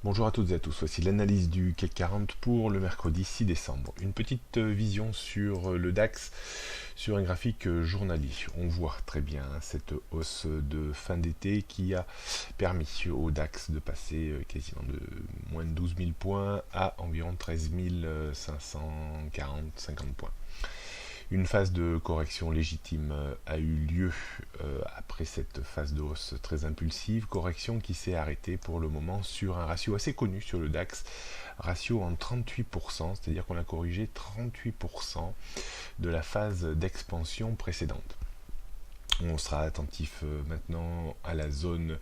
Bonjour à toutes et à tous, voici l'analyse du CAC 40 pour le mercredi 6 décembre. Une petite vision sur le DAX sur un graphique journalier. On voit très bien cette hausse de fin d'été qui a permis au DAX de passer quasiment de moins de 12 000 points à environ 13 540-50 points. Une phase de correction légitime a eu lieu après cette phase de hausse très impulsive, correction qui s'est arrêtée pour le moment sur un ratio assez connu sur le DAX, ratio en 38%, c'est-à-dire qu'on a corrigé 38% de la phase d'expansion précédente. On sera attentif maintenant à la zone,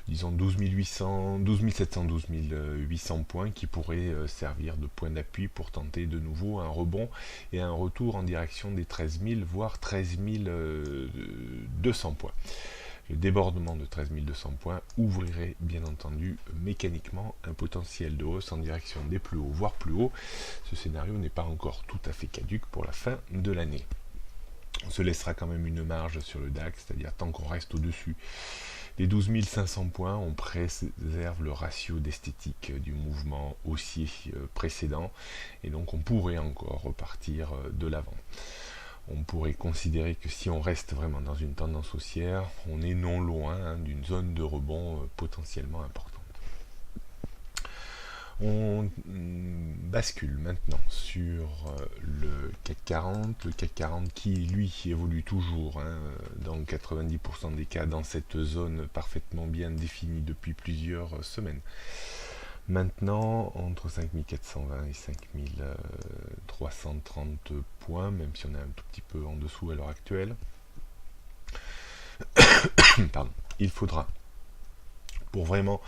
disons 12 800, 12 700, 12 800 points qui pourraient servir de point d'appui pour tenter de nouveau un rebond et un retour en direction des 13 000 voire 13 200 points. Le débordement de 13 200 points ouvrirait bien entendu mécaniquement un potentiel de hausse en direction des plus hauts, voire plus hauts. Ce scénario n'est pas encore tout à fait caduc pour la fin de l'année. On se laissera quand même une marge sur le DAX, c'est-à-dire tant qu'on reste au-dessus des 12 500 points, on préserve le ratio d'esthétique du mouvement haussier précédent, et donc on pourrait encore repartir de l'avant. On pourrait considérer que si on reste vraiment dans une tendance haussière, on est non loin d'une zone de rebond potentiellement importante. On bascule maintenant sur le CAC 40, le CAC 40 qui lui évolue toujours dans 90% des cas dans cette zone parfaitement bien définie depuis plusieurs semaines. Maintenant, entre 5420 et 5330 points, même si on est un tout petit peu en dessous à l'heure actuelle, pardon, il faudra, pour vraiment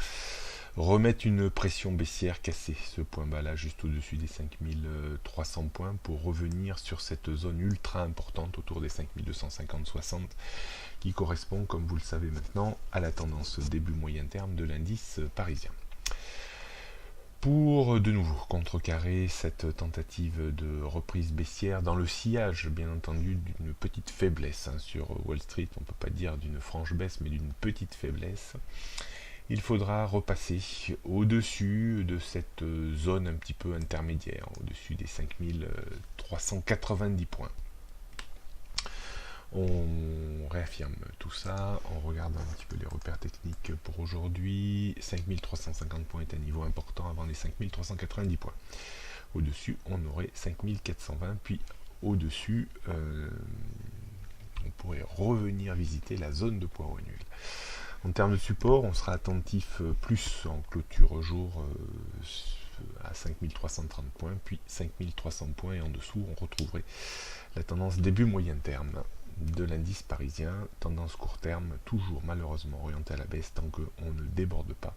remettre une pression baissière, casser ce point bas là juste au-dessus des 5300 points pour revenir sur cette zone ultra importante autour des 5250-60 qui correspond, comme vous le savez maintenant, à la tendance début moyen terme de l'indice parisien. Pour de nouveau contrecarrer cette tentative de reprise baissière dans le sillage bien entendu d'une petite faiblesse sur Wall Street, on ne peut pas dire d'une franche baisse mais d'une petite faiblesse, il faudra repasser au-dessus de cette zone un petit peu intermédiaire, au-dessus des 5390 points. On réaffirme tout ça en regardant un petit peu les repères techniques pour aujourd'hui. 5350 points est un niveau important avant les 5390 points. Au-dessus, on aurait 5420, puis au-dessus, on pourrait revenir visiter la zone de poids nul. En termes de support, on sera attentif plus en clôture jour à 5330 points, puis 5300 points, et en dessous, on retrouverait la tendance début moyen terme de l'indice parisien, tendance court terme, toujours malheureusement orientée à la baisse tant qu'on ne déborde pas.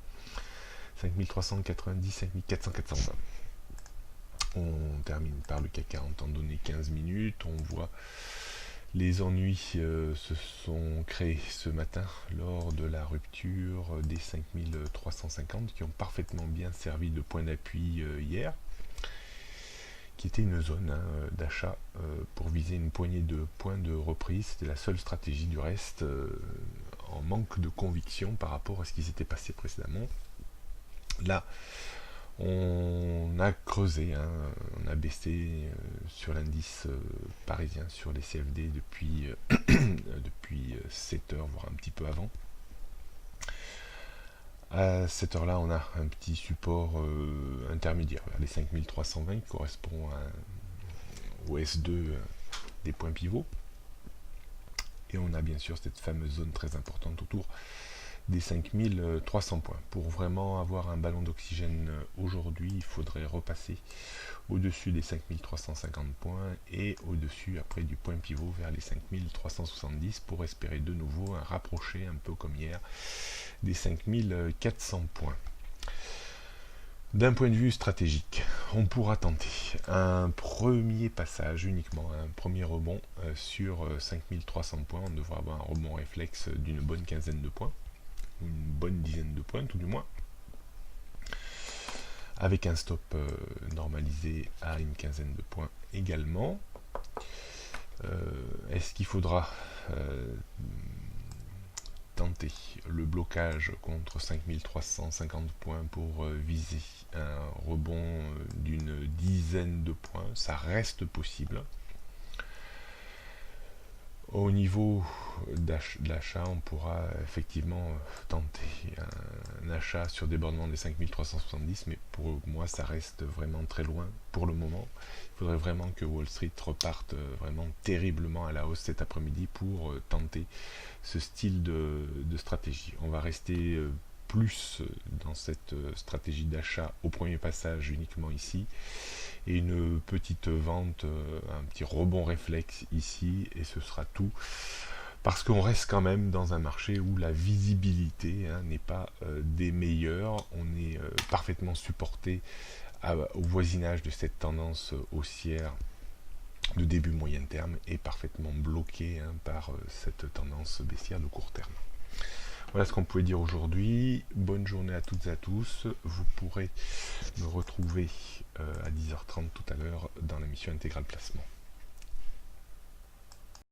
5390, 5400, 420. On termine par le CAC 40 en données 15 minutes, on voit les ennuis se sont créés ce matin lors de la rupture des 5350 qui ont parfaitement bien servi de point d'appui hier, qui était une zone d'achat pour viser une poignée de points de reprise. C'était la seule stratégie, du reste en manque de conviction par rapport à ce qui s'était passé précédemment. Là, on a creusé, on a baissé sur l'indice parisien, sur les CFD depuis, depuis 7 heures, voire un petit peu avant. À cette heure-là, on a un petit support intermédiaire vers les 5320 qui correspond au S2 des points pivots. Et on a bien sûr cette fameuse zone très importante autour des 5300 points. Pour vraiment avoir un ballon d'oxygène aujourd'hui, il faudrait repasser au-dessus des 5350 points et au-dessus après du point pivot vers les 5370 pour espérer de nouveau un rapproché un peu comme hier des 5400 points. D'un point de vue stratégique, on pourra tenter un premier passage uniquement, un premier rebond sur 5300 points. On devrait avoir un rebond réflexe d'une bonne quinzaine de points, une bonne dizaine de points tout du moins, avec un stop normalisé à une quinzaine de points également. Est-ce qu'il faudra tenter le blocage contre 5350 points pour viser un rebond d'une dizaine de points. Ça reste possible. Au niveau de l'achat, on pourra effectivement tenter un achat sur débordement des 5370, mais pour moi ça reste vraiment très loin pour le moment. Il faudrait vraiment que Wall Street reparte vraiment terriblement à la hausse cet après-midi pour tenter ce style de stratégie. On va rester plus dans cette stratégie d'achat au premier passage uniquement ici, et une petite vente, un petit rebond réflexe ici, et ce sera tout, parce qu'on reste quand même dans un marché où la visibilité n'est pas des meilleures. On est parfaitement supporté au voisinage de cette tendance haussière de début moyen terme, et parfaitement bloqué par cette tendance baissière de court terme. Voilà ce qu'on pouvait dire aujourd'hui. Bonne journée à toutes et à tous. Vous pourrez me retrouver à 10h30 tout à l'heure dans l'émission Intégral Placement.